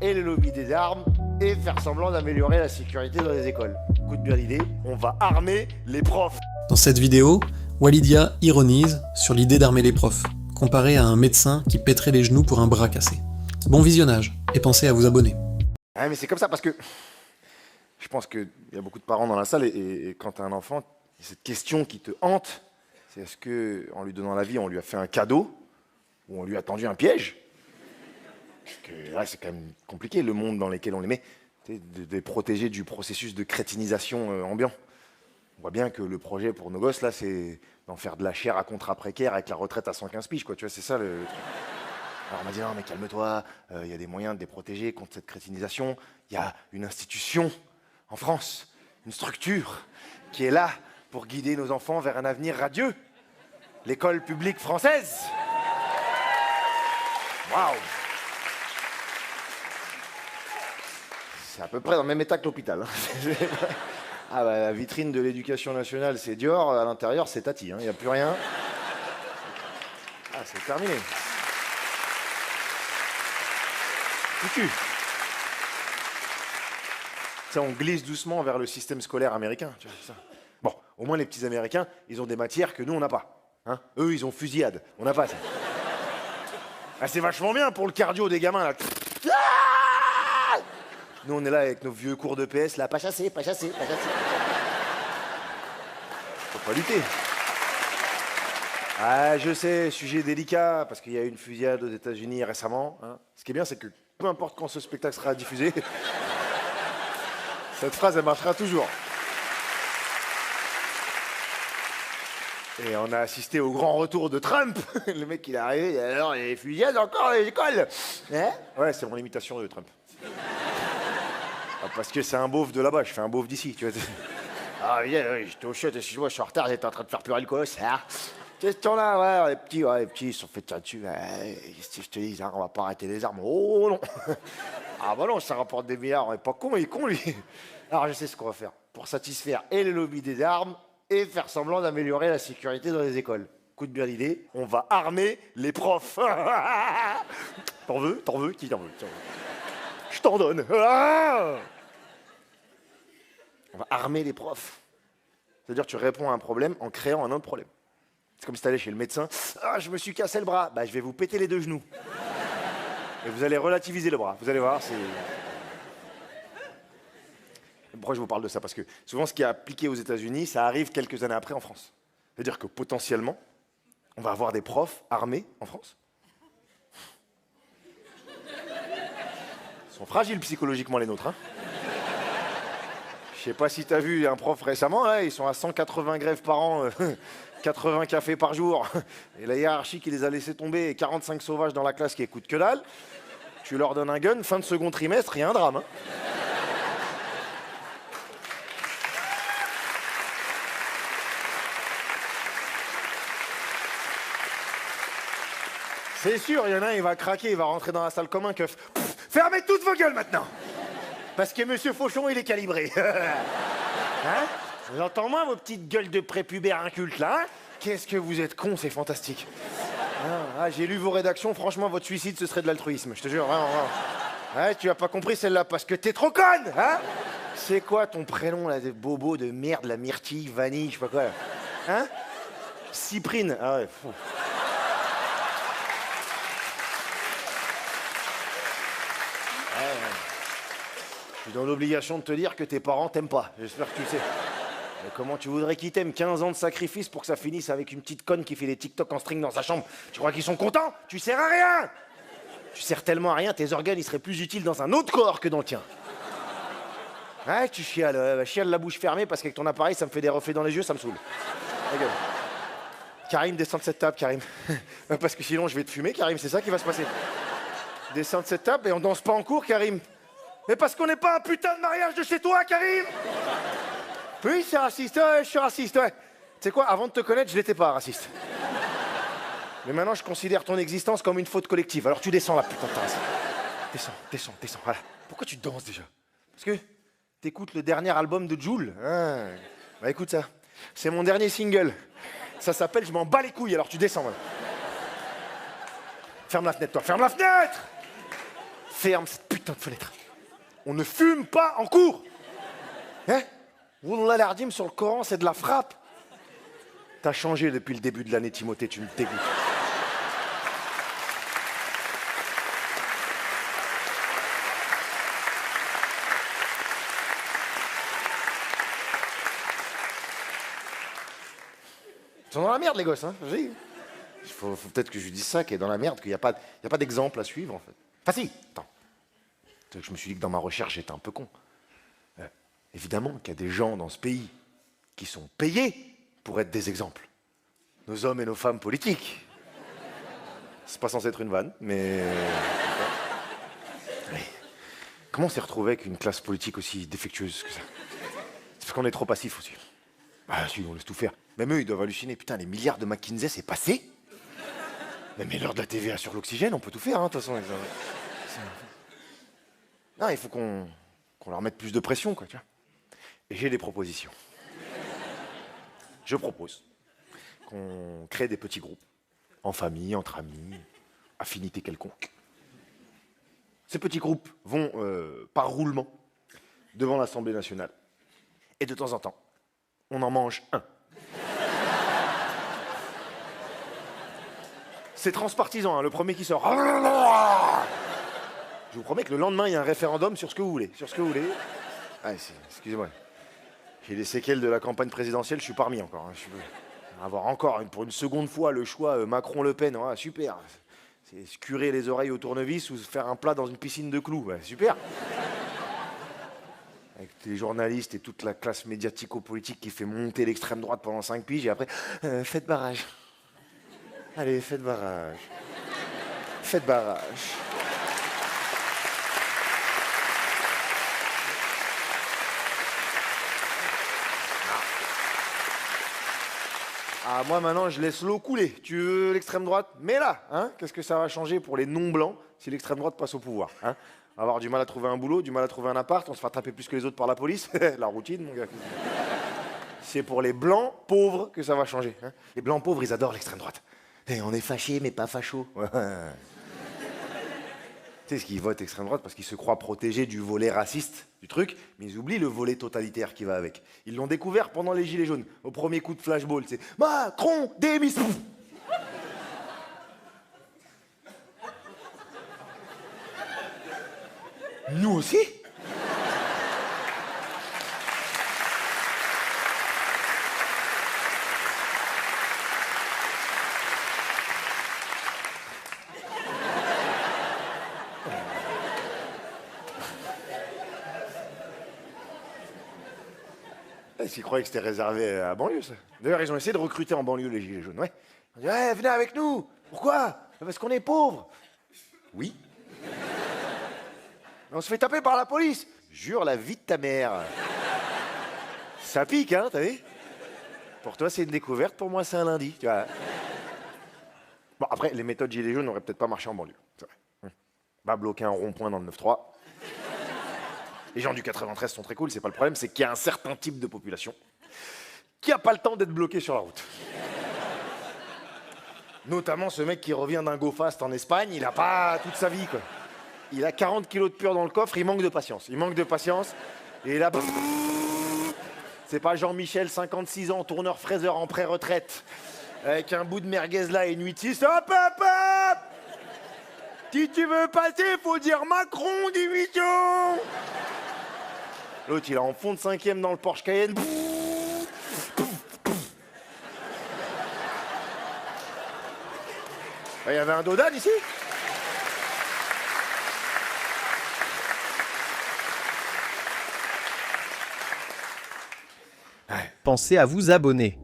et le lobby des armes et faire semblant d'améliorer la sécurité dans les écoles. Écoute bien l'idée, on va armer les profs. Dans cette vidéo, Walidia ironise sur l'idée d'armer les profs, comparé à un médecin qui pèterait les genoux pour un bras cassé. Bon visionnage, et pensez à vous abonner. Ah, mais c'est comme ça parce que je pense qu'il y a beaucoup de parents dans la salle et quand tu as un enfant, il y a cette question qui te hante, c'est est-ce qu'en lui donnant la vie, on lui a fait un cadeau ou on lui a tendu un piège? Parce que là, c'est quand même compliqué, le monde dans lequel on les met, de les protéger du processus de crétinisation ambiant. On voit bien que le projet pour nos gosses, là, c'est d'en faire de la chair à contrat précaire avec la retraite à 115 piges, quoi. Tu vois, c'est ça le truc. Alors on m'a dit, non, mais calme-toi, y a des moyens de les protéger contre cette crétinisation. Il y a une institution en France, une structure qui est là pour guider nos enfants vers un avenir radieux. L'école publique française. Waouh! C'est à peu près dans le même état que l'hôpital. Hein. Ah bah, la vitrine de l'éducation nationale, c'est Dior, à l'intérieur, c'est Tati, il n'y a plus rien. Ah, c'est terminé. Foutu. Ça, on glisse doucement vers le système scolaire américain. Tu vois, c'est ça. Bon, au moins les petits Américains, ils ont des matières que nous, on n'a pas. Hein, eux, ils ont fusillade. On n'a pas ça. Ah, c'est vachement bien pour le cardio des gamins, là. Nous, on est là avec nos vieux cours de PS, là, pas chasser, pas chasser, pas chasser. Faut pas lutter. Ah, je sais, sujet délicat, parce qu'il y a eu une fusillade aux États-Unis récemment. Hein. Ce qui est bien, c'est que peu importe quand ce spectacle sera diffusé, cette phrase, elle marchera toujours. Et on a assisté au grand retour de Trump. Le mec, il est arrivé, et alors, les fusillades encore dans les écoles. Hein? Ouais, c'est mon imitation de Trump. Ah, parce que c'est un beauf de là-bas, je fais un beauf d'ici, tu vois. Ah, oui, j'étais au chiottes, excuse-moi, je suis en retard, j'étais en train de faire pleurer le colosse. Hein. Question-là, ouais, les petits, ils se sont fait tirer dessus. Si je te dis, hein, on va pas arrêter les armes. Oh non. Ah bah non, ça rapporte des milliards, on est pas con, il est con, lui. Alors, je sais ce qu'on va faire. Pour satisfaire et le lobby des armes et faire semblant d'améliorer la sécurité dans les écoles. Écoute bien l'idée, on va armer les profs. T'en veux? T'en veux? Qui t'en veut? Je t'en donne. Ah, on va armer les profs. C'est-à-dire que tu réponds à un problème en créant un autre problème. C'est comme si tu allais chez le médecin. Ah, je me suis cassé le bras. Bah, je vais vous péter les deux genoux. Et vous allez relativiser le bras. Vous allez voir, c'est... Pourquoi je vous parle de ça? Parce que souvent, ce qui est appliqué aux États-Unis, ça arrive quelques années après en France. C'est-à-dire que potentiellement, on va avoir des profs armés en France. Ils sont fragiles psychologiquement, les nôtres. Hein. Je sais pas si t'as vu un prof récemment, là, ils sont à 180 grèves par an, 80 cafés par jour. Et la hiérarchie qui les a laissés tomber, et 45 sauvages dans la classe qui écoutent que dalle. Tu leur donnes un gun, fin de second trimestre, il y a un drame. Hein. C'est sûr, il y en a un, il va craquer, il va rentrer dans la salle comme un keuf. Fermez toutes vos gueules maintenant! Parce que Monsieur Fauchon, il est calibré. Hein? J'entends moins vos petites gueules de prépubères incultes, là. Hein? Qu'est-ce que vous êtes cons, c'est fantastique. Ah, j'ai lu vos rédactions, franchement, votre suicide, ce serait de l'altruisme. Je te jure, vraiment. Ouais, tu as pas compris celle-là, parce que t'es trop conne, hein? C'est quoi ton prénom, là, de bobo de merde, la myrtille, vanille, je sais pas quoi, là. Hein? Cyprine. Ah ouais, fou. Je suis dans l'obligation de te dire que tes parents t'aiment pas. J'espère que tu le sais. Mais comment tu voudrais qu'ils t'aiment? 15 ans de sacrifice pour que ça finisse avec une petite conne qui fait des TikTok en string dans sa chambre. Tu crois qu'ils sont contents? Tu sers à rien! Tu sers tellement à rien, tes organes ils seraient plus utiles dans un autre corps que dans le tien. Ouais, tu chiales. Chiale la bouche fermée parce qu'avec ton appareil, ça me fait des reflets dans les yeux, ça me saoule. Ta gueule. Karim, descends de cette table, Karim. Parce que sinon, je vais te fumer, Karim, c'est ça qui va se passer. Descends de cette table et on danse pas en cours, Karim. Mais parce qu'on n'est pas un putain de mariage de chez toi, Karim! Oui, c'est raciste, ouais, je suis raciste, ouais. Tu sais quoi, avant de te connaître, je n'étais pas raciste. Mais maintenant, je considère ton existence comme une faute collective. Alors tu descends là, putain de ta race. Descends, voilà. Pourquoi tu danses déjà? Parce que t'écoutes le dernier album de Jul. Ah. Bah écoute ça, c'est mon dernier single. Ça s'appelle Je m'en bats les couilles, alors tu descends, voilà. Ferme la fenêtre, toi, ferme la fenêtre! Ferme cette putain putain de fenêtre. On ne fume pas en cours. Hein? Wallah l'ardim sur le Coran, c'est de la frappe. T'as changé depuis le début de l'année, Timothée, tu me dégoûtes. Ils sont dans la merde, les gosses, hein. Il faut peut-être que je lui dise ça, qu'il est dans la merde, qu'il n'y a pas d'exemple à suivre, en fait. Enfin si, attends. Je me suis dit que dans ma recherche, j'étais un peu con. Évidemment qu'il y a des gens dans ce pays qui sont payés pour être des exemples. Nos hommes et nos femmes politiques. C'est pas censé être une vanne, mais... Comment on s'est retrouvé avec une classe politique aussi défectueuse que ça? C'est parce qu'on est trop passif aussi. Ah si, on laisse tout faire. Même eux, ils doivent halluciner. Putain, les milliards de McKinsey, c'est passé. Mais l'heure de la TVA sur l'oxygène, on peut tout faire, hein, de toute façon. Non, il faut qu'on leur mette plus de pression, quoi, tu vois. Et j'ai des propositions. Je propose qu'on crée des petits groupes, en famille, entre amis, affinités quelconques. Ces petits groupes vont, par roulement, devant l'Assemblée nationale. Et de temps en temps, on en mange un. C'est transpartisan, hein, le premier qui sort. Je vous promets que le lendemain, il y a un référendum sur ce que vous voulez. Sur ce que vous voulez. Ah, excusez-moi. J'ai les séquelles de la campagne présidentielle, je suis parmi encore. Hein. Avoir encore, pour une seconde fois, le choix Macron-Le Pen. Ouais, super. C'est se curer les oreilles au tournevis ou se faire un plat dans une piscine de clous. Ouais, super. Avec les journalistes et toute la classe médiatico-politique qui fait monter l'extrême droite pendant 5 piges et après, faites barrage. Allez, faites barrage. Faites barrage. Ah, moi maintenant je laisse l'eau couler. Tu veux l'extrême droite? Mais là, hein, qu'est-ce que ça va changer pour les non-blancs si l'extrême droite passe au pouvoir, hein? On va avoir du mal à trouver un boulot, du mal à trouver un appart, on se fera taper plus que les autres par la police. La routine, mon gars. C'est pour les blancs pauvres que ça va changer, hein. Les blancs pauvres, ils adorent l'extrême droite. Et on est fâchés, mais pas fachos. Ouais. Tu sais ce qu'ils votent extrême droite parce qu'ils se croient protégés du volet raciste du truc, mais ils oublient le volet totalitaire qui va avec. Ils l'ont découvert pendant les Gilets jaunes, au premier coup de flashball. C'est Macron démission. Nous aussi? Ils croyaient que c'était réservé à la banlieue, ça. D'ailleurs, ils ont essayé de recruter en banlieue les Gilets jaunes, ouais. Ils ont dit, ouais, venez avec nous. Pourquoi? Parce qu'on est pauvres. Oui. Mais on se fait taper par la police. Jure la vie de ta mère. Ça pique, hein, t'as vu? Pour toi, c'est une découverte, pour moi, c'est un lundi, tu vois. Bon, après, les méthodes Gilets jaunes n'auraient peut-être pas marché en banlieue. C'est vrai. Va bloquer un rond-point dans le 9-3. Les gens du 93 sont très cool, c'est pas le problème, c'est qu'il y a un certain type de population qui a pas le temps d'être bloqué sur la route. Notamment ce mec qui revient d'un go fast en Espagne, il a pas toute sa vie, quoi. Il a 40 kilos de pur dans le coffre, il manque de patience. Il manque de patience, et là... C'est pas Jean-Michel, 56 ans, tourneur fraiseur en pré-retraite, avec un bout de merguez là et une 8-6. Hop, hop, hop! Si tu veux passer, faut dire Macron, division! L'autre, il est en fond de 5e dans le Porsche Cayenne. Il y avait un Dodan ici? Pensez à vous abonner.